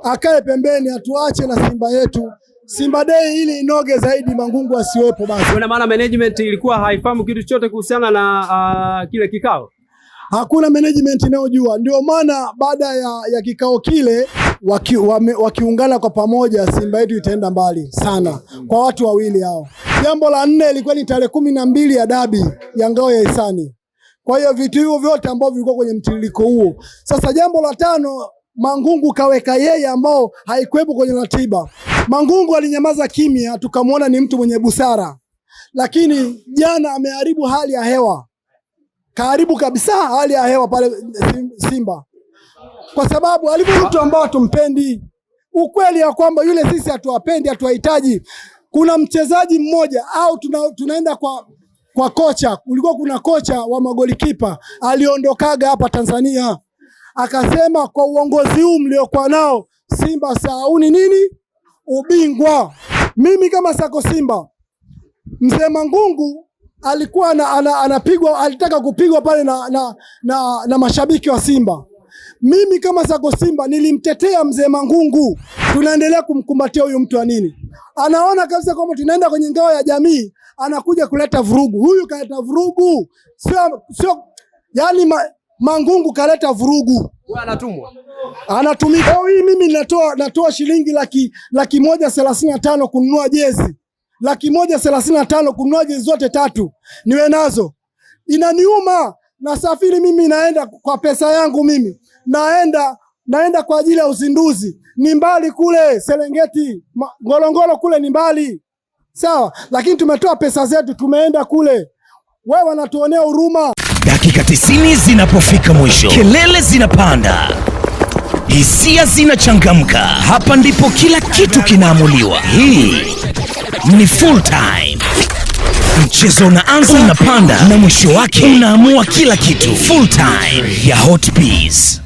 akae pembeni, atuache na Simba yetu. Simba Day ili inoge zaidi, Mangungu asiwepo basi. Kwa maana management ilikuwa haifahamu kitu chochote kuhusiana na kile kikao. Hakuna management inayojua. Ndio maana baada ya kikao kile wakiungana kwa pamoja, Simba yetu itaenda mbali sana kwa watu wawili hao. Jambo la 4 ilikuwa ni tarehe 12 ya dabi ya ngao ya hisani. Kwa hiyo vitu hivyo vyote ambavyo vilikuwa kwenye mtiririko huo. Sasa jambo la 5, Mangungu kaweka yeye ambao haikuwepo kwenye ratiba. Mangungu alinyamaza kimya, tukamwona ni mtu mwenye busara. Lakini jana ameharibu hali ya hewa. Kaharibu kabisa hali ya hewa pale Simba. Kwa sababu alivyo mtu ambao hatumpendi. Ukweli ya kwamba yule sisi hatuwapendi, hatuwahitaji. Kuna mchezaji mmoja au tunaenda kwa kocha. Ulikuwa kuna kocha wa magolikipa aliondokaga hapa Tanzania. Akasema kwa uongozi huu mliokuwa nao, Simba sauni nini? Ubingwa. Mimi kama sako Simba, mzee Mangungu alikuwa anapigwa, alitaka kupigwa pale na mashabiki wa Simba. Mimi kama sako Simba nilimtetea mzee Mangungu. Tunaendelea kumkumbatia huyu mtu wa nini? Anaona kabisa kwamba tunaenda kwenye ngao ya jamii, anakuja kuleta vurugu. Huyu kaleta vurugu. Sio yani Mangungu kaleta vurugu. Wewe anatumwa. Anatumika. Hii mimi natoa shilingi 135 kununua jezi. 135 kununua jezi zote 3. Niwe nazo. Inaniuma. Nasafiri mimi naenda kwa pesa yangu mimi. Naenda kwa ajili ya uzinduzi. Ni mbali kule Serengeti, Ngorongoro kule ni mbali. Sawa, lakini tumetoa pesa zetu tumeenda kule. Wewe wanatuonea huruma. Dakika 90 zinapofika mwisho, kelele zinapanda, hisia zinachangamka. Hapa ndipo kila kitu kinaamuliwa. Hii ni full time. Mchezo unaanza, unapanda na mwisho wake unaamua kila kitu. Full time ya Hotbees.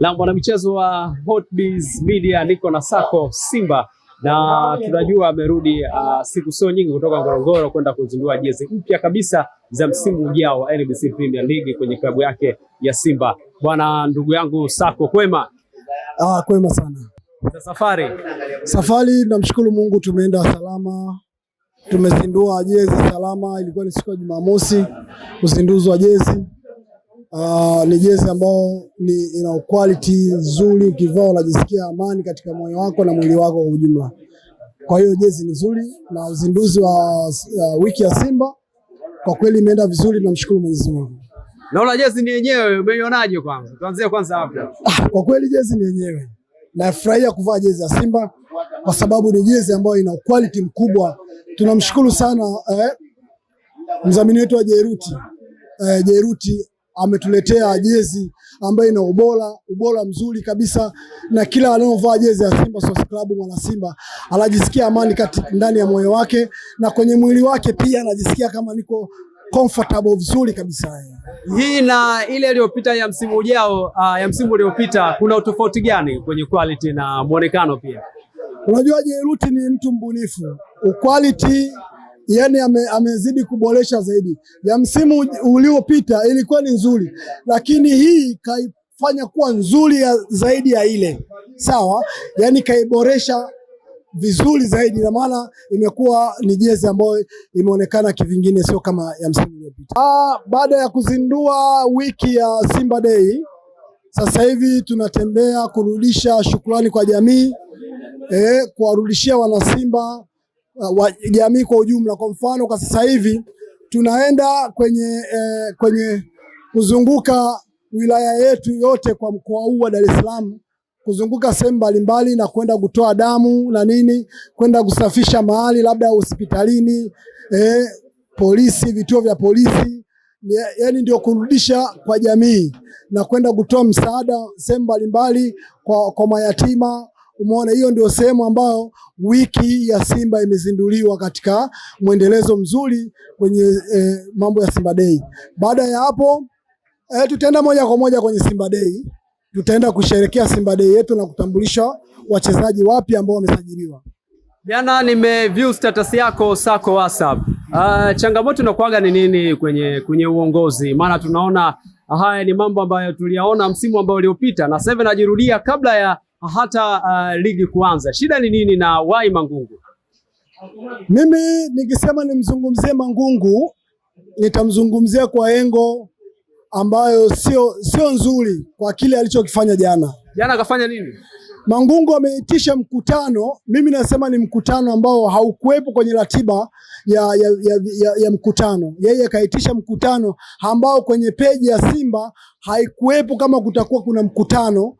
La mwana michezo wa Hotbees Media, niko na Sako Simba na tunajua amerudi siku sio nyingi kutoka Ngorongoro kwenda kuzindua jezi mpya kabisa za msimu ujao wa NBC Premier League kwenye klabu yake ya Simba. Bwana ndugu yangu Sako, kwema? Kwema sana. Safari namshukuru Mungu, tumeenda salama. Tumezindua jezi salama, ilikuwa ni siku ya Jumamosi uzinduzi wa jezi. Ni jezi ambao ina quality nzuri, ukivaa unajisikia amani katika moyo wako na mwili wako kwa ujumla. Kwa hiyo jezi ni nzuri na uzinduzi wa wiki ya Simba kwa kweli imeenda vizuri, namshukuru Mwenyezi Mungu. Naona jezi ni yenyewe, umeionaje kwanza? Tuanzie kwanza hapo. Kwa kweli jezi ni yenyewe. Nafurahia kuvaa jezi ya Simba kwa sababu ni jezi ambayo ina quality mkubwa. Tunamshukuru sana mdhamini wetu wa Jeruti ametuletea jezi ambayo ina ubora mzuri kabisa, na kila anaovaa jezi ya Simba Sports Club mwana Simba anajisikia amani ndani ya moyo wake na kwenye mwili wake pia anajisikia kama niko comfortable vizuri kabisa. Hii na ile iliyopita ya msimu ujao, ya msimu uliopita, kuna utofauti gani kwenye quality na muonekano pia? Unajua Jeruti ni mtu mbunifu. Quality yani amezidi kuboresha zaidi. Ya msimu uliopita ilikuwa ni nzuri, lakini hii kaifanya kuwa nzuri zaidi ya ile. Sawa? Yani kaiboresha vizuri zaidi, na maana imekuwa ni jezi ambayo imeonekana kivingine, sio kama ya msimu uliopita. Baada ya kuzindua wiki ya Simba Day, sasa hivi tunatembea kurudisha shukrani kwa jamii, kuwarudishia wana Simba wa jamii kwa ujumla. Kwa mfano kwa sasa hivi tunaenda kwenye kuzunguka wilaya yetu yote kwa mkoa huu wa Dar es Salaam, kuzunguka sehemu mbalimbali na kwenda kutoa damu na nini, kwenda kusafisha mahali labda hospitalini, polisi, vituo vya polisi, yani ndio kurudisha kwa jamii na kwenda kutoa msaada sehemu mbalimbali kwa mayatima. Umeona, hiyo ndio sehemu ambayo wiki ya Simba imezinduliwa katika mwendelezo mzuri kwenye mambo ya Simba Day. Baada ya hapo tutaenda moja kwa moja kwenye Simba Day. tutaenda kusherehekea Simba Day yetu na kutambulisha wachezaji wapya ambao wamesajiliwa. Jana nimeview status yako Sako WhatsApp. Changamoto inakuwaga ni nini kwenye uongozi? Maana tunaona haya ni mambo ambayo tuliyaona msimu ambao uliopita na sasa najirudia kabla ya hata ligi kuanza. Shida ni nini na why Mangungu? Mimi nikisema nimzungumzie Mangungu, nitamzungumzia kwa engo ambayo sio nzuri kwa kile alichokifanya jana. Jana akafanya nini? Mangungu ameitisha mkutano, mimi nasema ni mkutano ambao haukuwepo kwenye ratiba ya mkutano. Yeye kaitisha mkutano ambao kwenye peji ya Simba haikuwepo kama kutakuwa kuna mkutano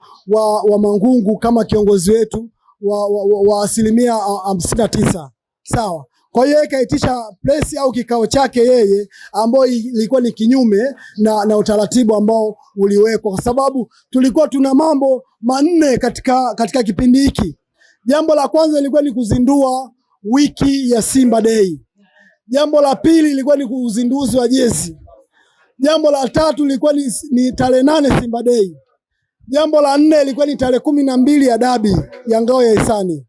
wa Mangungu kama kiongozi wetu wa 59%. Sawa. Kwa hiyo yeye kaitisha press au kikao chake yeye ambao ilikuwa ni kinyume na utaratibu ambao uliwekwa, kwa sababu tulikuwa tuna mambo manne katika kipindi hiki. Jambo la kwanza lilikuwa ni kuzindua wiki ya Simba Day. Jambo la pili lilikuwa ni uzinduzi wa jezi. Jambo la tatu lilikuwa ni tarehe 8 Simba Day. Jambo la 4 lilikuwa ni tarehe 12 ya dabi ya Ngao ya Hisani.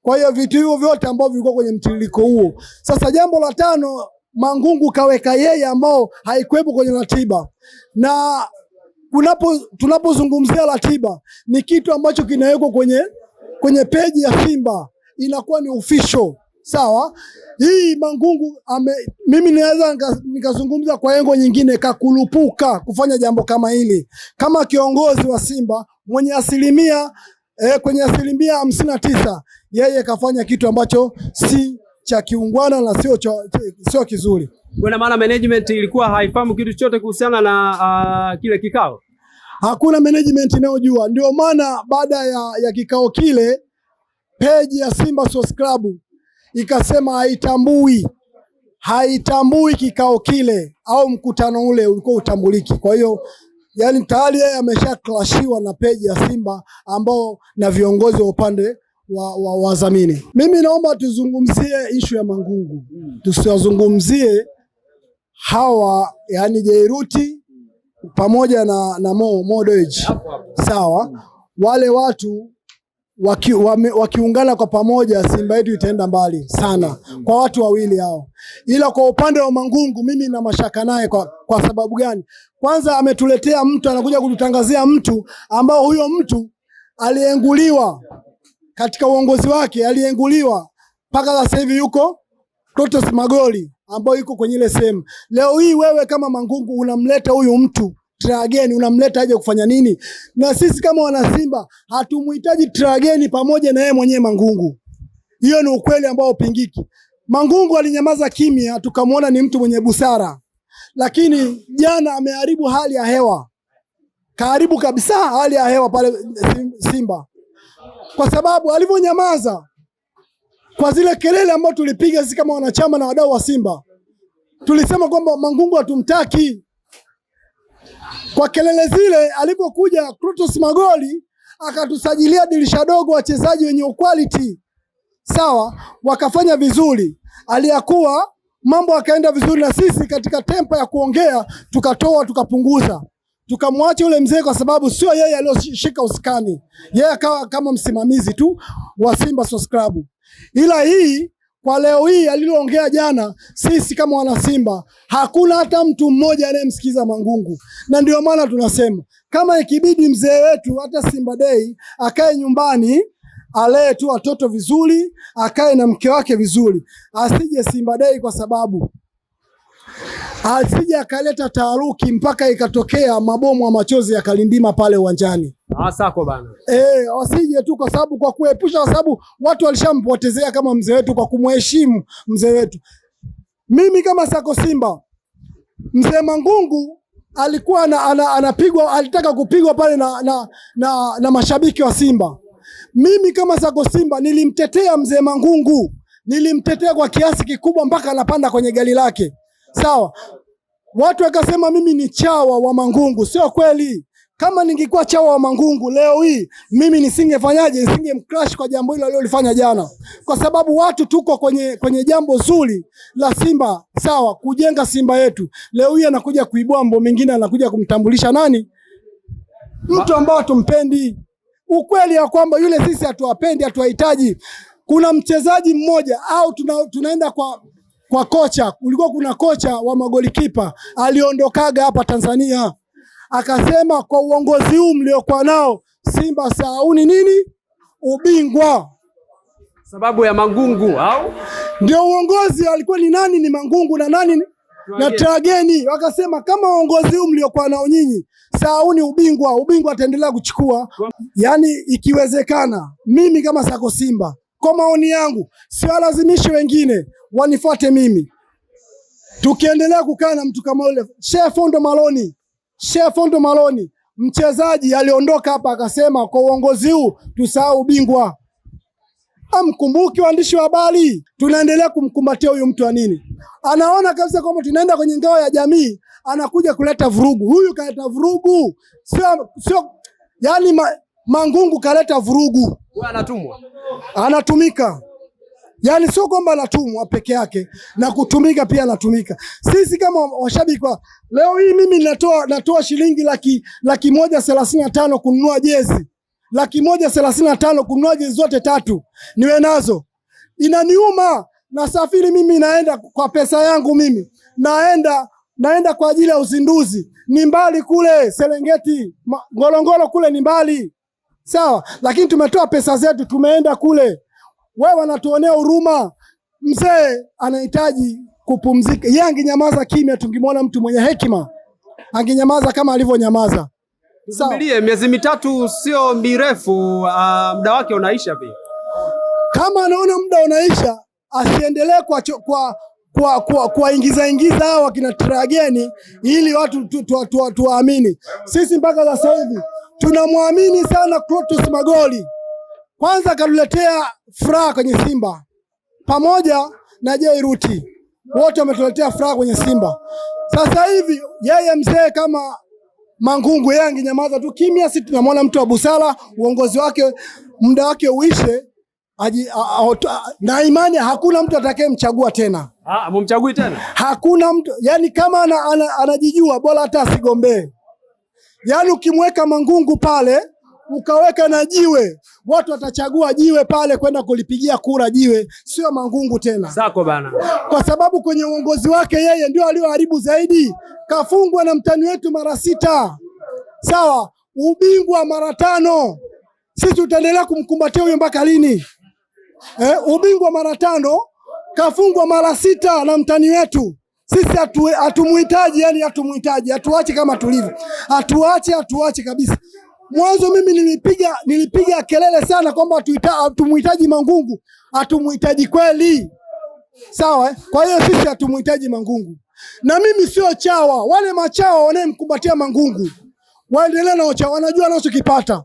Kwa hiyo vitu hivyo vyote ambavyo vilikuwa kwenye mtiririko huo. Sasa jambo la 5 Mangungu kaweka yeye ambao haikuwepo kwenye ratiba. Na tunapozungumzia ratiba ni kitu ambacho kinawekwa kwenye peji ya Simba, inakuwa ni official. Sawa? Hii Mangungu mimi naweza nikazungumza kwa engo nyingine, kakulupuka kufanya jambo kama hili. Kama kiongozi wa Simba mwenye kwenye 59%, yeye kafanya kitu ambacho si cha kiungwana na sio kizuri. Kwa maana management ilikuwa haifahamu kitu chote kuhusiana na kile kikao. Hakuna management inayojua. Ndio maana baada ya kikao kile page ya Simba Sports Club ikasema haitambui kikao kile au mkutano ule ulikuwa utambuliki. Kwa hiyo yani tayari yeye ameshaklashiwa na peji ya Simba ambao na viongozi wa upande wa wadhamini. Mimi naomba tuzungumzie issue ya Mangungu. Tusiwazungumzie hawa yani Jairuti pamoja na Mo Dewji. Sawa? Wale watu wakiungana kwa pamoja Simba yetu itaenda mbali sana kwa watu wawili hao. Ila kwa upande wa Mangungu mimi na mashaka naye kwa sababu gani? Kwanza ametuletea mtu, anakuja kututangazia mtu ambao huyo mtu alienguliwa katika uongozi wake, alienguliwa mpaka sasa hivi yuko Protos Magoli ambao yuko kwenye ile sehemu. Leo hii wewe kama Mangungu unamleta huyu mtu Trageni, unamleta aje kufanya nini? Na sisi kama wana Simba hatumuhitaji Trageni pamoja na yeye mwenyewe Mangungu. Hiyo ni ukweli ambao upingiki. Mangungu alinyamaza kimya, tukamwona ni mtu mwenye busara. Lakini jana ameharibu hali ya hewa. Kaharibu kabisa hali ya hewa pale Simba. Kwa sababu alivyonyamaza kwa zile kelele ambazo tulipiga sisi kama wanachama na wadau wa Simba, tulisema kwamba Mangungu hatumtaki. Kwa kelele zile alipokuja Protos Magoli akatusajilia dirisha dogo wachezaji wenye quality. Sawa, wakafanya vizuri. Aliyakuwa mambo akaenda vizuri na sisi katika tempo ya kuongea tukatoa tukapunguza. Tukamwacha yule mzee kwa sababu sio yeye aliyoshika usukani. Yeye akawa kama msimamizi tu wa Simba Sports Club. Ila hii kwa leo hii aliloongea jana, sisi kama wana Simba hakuna hata mtu mmoja anayemsikiza Mangungu. Na ndio maana tunasema kama ikibidi mzee wetu hata Simba Day akae nyumbani, alee tu watoto vizuri, akae na mke wake vizuri, asije Simba Day, kwa sababu asije akaleta taharuki mpaka ikatokea mabomu ya machozi yakalindima pale uwanjani. Sako bana. Wasije tu kwa sababu kwa kuepusha, kwa sababu watu walishampotezea kama mzee wetu kwa kumheshimu mzee wetu. Mimi kama Sako Simba, mzee Mangungu alikuwa anapigwa, alitaka kupigwa pale na mashabiki wa Simba. Mimi kama Sako Simba nilimtetea mzee Mangungu, nilimtetea kwa kiasi kikubwa mpaka anapanda kwenye gari lake. Sawa. Watu wakasema mimi ni chawa wa Mangungu. Sio kweli. Kama ningekuwa chawa wa Mangungu leo hii mimi nisingemcrash kwa jambo hilo alilofanya jana. Kwa sababu watu tuko kwenye jambo zuri la Simba, sawa, kujenga Simba yetu. Leo hii anakuja kuibua mambo mengine, anakuja kumtambulisha nani? mtu ambao tumpendi. Ukweli ya kwamba yule sisi hatuwapendi, hatuwahitaji. Kuna mchezaji mmoja au tunaenda kwa kocha. Ulikuwa kuna kocha wa magolikipa aliondokaga hapa Tanzania. Akasema kwa uongozi huu mliokuwa nao Simba sauni nini? Ubingwa. Sababu ya Mangungu au? Ndio uongozi alikuwa ni nani? Ni Mangungu na nani? Na Trageni. Wakasema kama uongozi huu mliokuwa nao nyinyi sauni ubingwa ataendelea kuchukua. Yani ikiwezekana mimi kama Sako Simba, kwa maoni yangu, siwalazimishi wengine wanifuate mimi. Tukiendelea kukaa na mtu kama yule Sheikh Fondo Maloni, mchezaji aliondoka hapa akasema kwa uongozi huu tusahau ubingwa. Amkumbuki waandishi wa habari, tunaendelea kumkumbatia huyu mtu wa nini? Anaona kabisa kwamba tunaenda kwenye ngao ya jamii, anakuja kuleta vurugu. Huyu kaleta vurugu. Sio yani Mangungu kaleta vurugu. Wewe anatumwa. Anatumika. Yani sio kwamba anatumwa peke yake, na kutumika pia anatumika. Sisi kama washabiki leo hii mimi natoa shilingi laki moja 35 kununua jezi. 135 kununua jezi zote 3. Niwe nazo. Inaniuma. Nasafiri mimi naenda kwa pesa yangu mimi. Naenda kwa ajili ya uzinduzi. Ni mbali kule Serengeti, Ngorongoro kule ni mbali. Sawa, lakini tumetoa pesa zetu tumeenda kule. Wewe wanatuonea huruma. Mzee anahitaji kupumzika. Yeye angenyamaza kimya, tungimwona mtu mwenye hekima. Angenyamaza kama alivyonyamaza. Tusubirie miezi 3 sio mirefu, muda wake unaisha pia. Kama anaona muda unaisha, asiendelee kwa ingiza hao kina Trageni ili watu tuwaamini. Sisi mpaka sasa hivi tunamwamini sana Clatous Magoli. Kwanza katuletea furaha kwenye Simba. Pamoja na Jairuti. Wote wametuletea furaha kwenye Simba. Sasa hivi yeye mzee kama Mangungu yeye angenyamaza tu kimya, sisi tunamwona mtu wa busara, uongozi wake muda wake uishe, na imani hakuna mtu atakayemchagua tena. Mumchagui tena? Hakuna mtu, yani kama anajijua bora hata asigombee. Yani ukimweka Mangungu pale, ukaweka na jiwe, watu watachagua jiwe pale kwenda kulipigia kura jiwe, sio Mangungu tena. Sako bana. Kwa sababu kwenye uongozi wake yeye ndio alioharibu zaidi. Kafungwa na mtani wetu mara 6. Sawa, ubingwa mara 5. Sisi tutaendelea kumkumbatia huyo mpaka lini? Ubingwa mara 5, kafungwa mara 6 na mtani wetu. Sisi hatumuhitaji, yani hatumuhitaji. Atuache kama tulivyo. Atuache kabisa. Mwanzo mimi nilipiga kelele sana kwamba hatumuhitaji Mangungu. Hatumuhitaji kweli. Sawa, Kwa hiyo sisi hatumuhitaji Mangungu. Na mimi sio chawa. Wale machawa wanayemkumbatia Mangungu waendelee na uchawa, wanajua wanachokipata.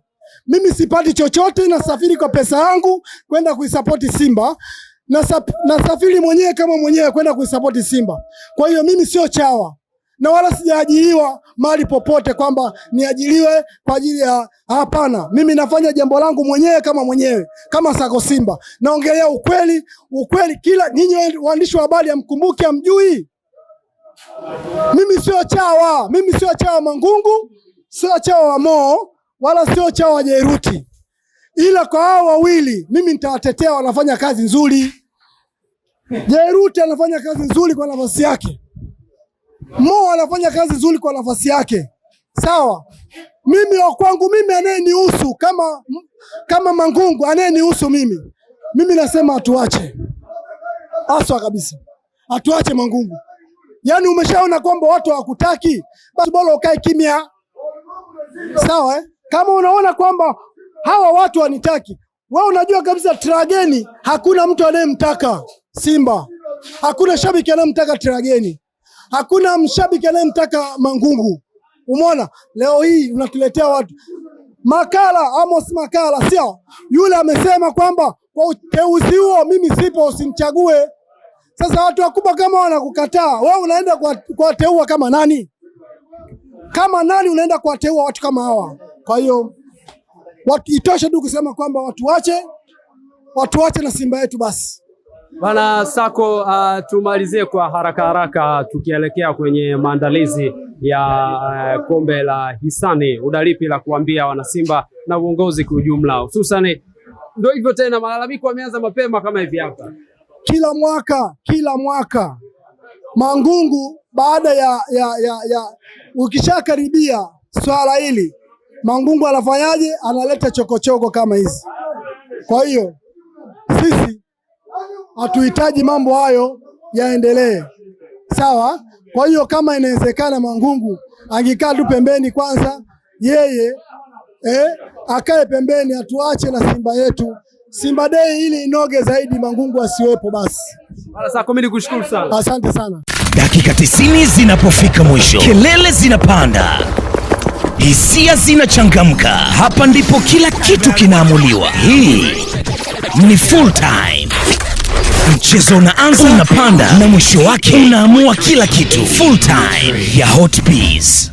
Mimi sipati chochote, nasafiri kwa pesa yangu kwenda kuisapoti Simba. Nasafiri mwenyewe kama mwenyewe kwenda kuisapoti Simba. Kwa hiyo mimi sio chawa. Na wala sijaajiriwa mahali popote kwamba niajiriwe kwa ajili ya, hapana. Mimi nafanya jambo langu mwenyewe kama Sako Simba. Naongelea ukweli. Kila nyinyi waandishi wa habari amkumbuke, amjui. Mimi sio chawa Mangungu, sio chawa wa Mo, wala sio chawa wa Jairuti. Ila kwa hao wawili mimi nitawatetea, wanafanya kazi nzuri. Jairuti anafanya kazi nzuri kwa nafasi yake. Mo anafanya kazi nzuri kwa nafasi yake. Sawa. Mimi wa kwangu mimi anayenihusu kama Mangungu anayenihusu mimi. Mimi nasema atuache. Aswa kabisa. Atuache Mangungu. Yani umeshaona kwamba watu hawakutaki, basi bora ukae kimya. Sawa Kama unaona kwamba hawa watu wanitaki, wewe unajua kabisa Trageni hakuna mtu anayemtaka Simba. Hakuna shabiki anayemtaka Trageni. Hakuna mshabiki anayemtaka Mangungu. Umeona? Leo hii unatuletea watu. Amos Makala, sio? Yule amesema kwamba kwa uteuzi huo mimi sipo, usinichague. Sasa watu wakubwa kama wanakukataa, wewe unaenda kuwateua kama nani? Kama nani unaenda kuwateua watu kama hawa? Kwa hiyo itoshe tu kusema kwamba watu wache na Simba yetu basi. Bana Sako, tumalizie kwa haraka tukielekea kwenye maandalizi ya kombe la hisani, unalipi la kuambia wanasimba na uongozi kwa ujumla, hususan ndio hivyo tena malalamiko yameanza mapema kama hivi hapa? Kila mwaka Mangungu baada ya ukishakaribia swala hili Mangungu anafanyaje? Analeta chokochoko kama hizi. Kwa hiyo sisi hatuhitaji mambo hayo yaendelee, sawa? Kwa hiyo kama inawezekana Mangungu angekaa tu pembeni kwanza, yeye akae pembeni, atuache na Simba yetu. Simba Day ili inoge zaidi, Mangungu asiwepo basi. Sasa mimi nikushukuru sana. Asante sana. Dakika 90 zinapofika mwisho, kelele zinapanda, hisia zinachangamka. Hapa ndipo kila kitu kinaamuliwa. Hii ni full time. Mchezo unaanza, unapanda na mwisho wake unaamua kila kitu. Full time ya Hotbees.